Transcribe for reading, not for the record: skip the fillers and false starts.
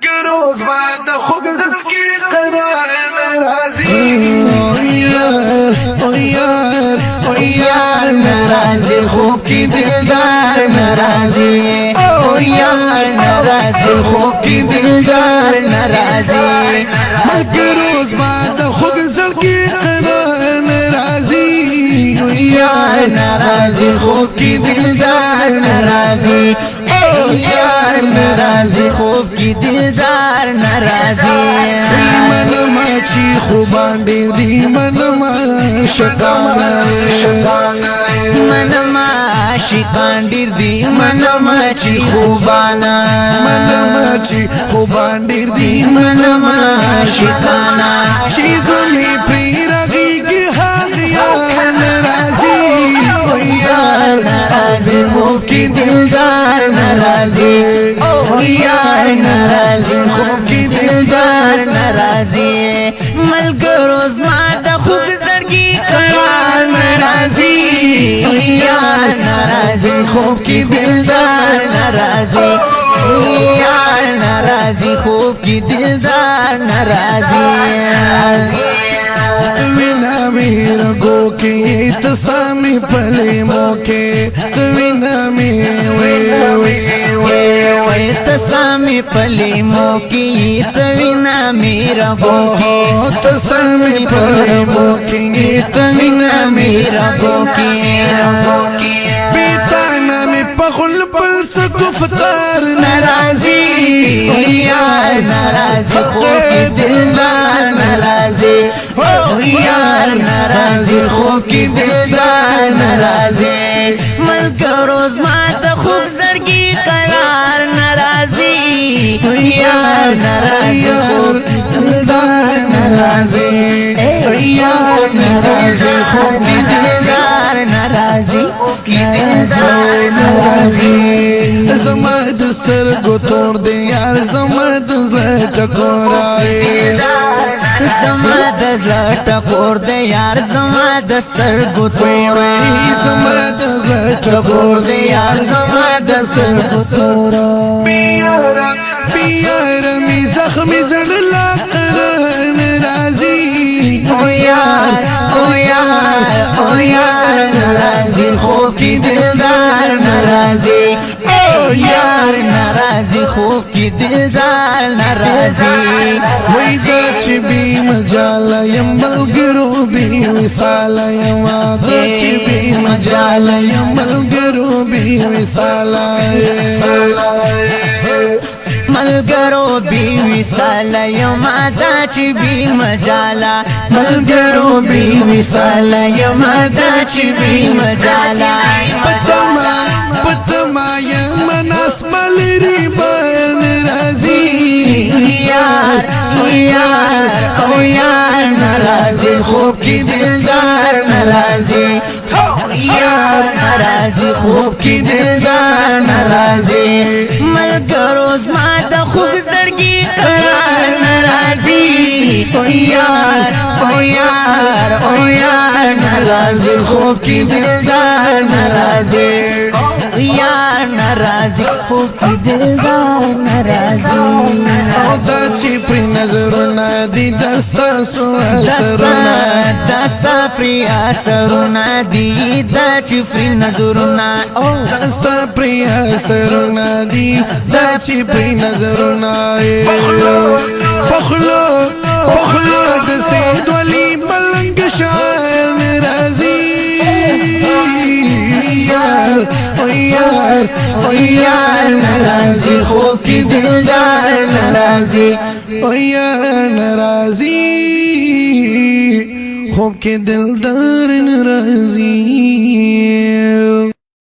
مگر روز بعد خوب زل کی قرار ناراضی او یار ناراضی خوب کی دلدار ناراضی او یار ناراضی خوب کی دلدار ناراضی مگر روز بعد خوب زل کی قرار ناراضی یار ناراضی خوب کی دلدار ناراضی یار ناراضی خوب کی دلدار ناراضی من ماچی خوبان ډیر دی من ما شکانا من ما عاشقان ډیر دی من ما چې خوبانا من ماچی خوبان ډیر دی من ما عاشقانا چې زمي پری راغي کی حق یار ناراضی یار ناراضی خوب کی دلدار ناراضی یار ناراضی خوب کی دلدار ناراضی ملګرو زما د خوب زړګي قرار ناراضی یار ناراضی خوب کی دلدار ناراضی یار ناراضی خوب کی دلدار ناراضی وینا میرا گو کے تسامی پلے موکے وینا وی تسامی پلی موکی توینا میرا بوکی تسامی پلے موکے توینا میرا بوکی بیتانا میں پخل پل سکفتار ناراضی یار ناراضی خوب کی دلدار ناراضی یار ناراضی خوب کی دلدار ناراضی ملګرو زما د خوب زړګي قرار ناراضی یار ناراضی خوب کی دلدار ناراضی یار ناراضی خوب کی دلدار ناراضی ناراضی زما دستر گو توڑ دے یار زما دزل ٹکور آئے زما دزل ټکور دے یار زما دستر گو توڑ زما دزل ټکور دے یار زما دستر گو توڑ بیار می زخمی زڑلا قرار ناراضی او یار ناراضی خوب کی دلدار ناراضی یار ناراضی خوب کی دلدار ناراضی وی دا چی بی مجالا یم ملگرو بی وصالا یم دا چی بی مجالا یم ملگرو بی وصالا ملګرو بی وصال یم دا چې بی مجالا ملګرو بی وصال یم دا چې بی مجالا پتما یم ناس ملری بان رازی یار ناراضی خوب کی دلدار ناراضی یار ناراضی خوب کی دلدار ناراضی ملګرو زما د خوب زړګي قرار ناراضی یار ناراضی خوب کی دلدار ناراضی یار ناراضی خوب کی دلدار ناراضی او دا چی پری نظرنا دی دستا سو اثرنا دستا پری اثرنا دی دا چی پری نظرنا دستا پری اثرنا دی دا چی پری نظرنا پخلو د سید ولی ملنگ شاعر ناراضی یار ناراضی خوب کی دلدار ناراضی یار ناراضی خوب کے دلدار ناراضی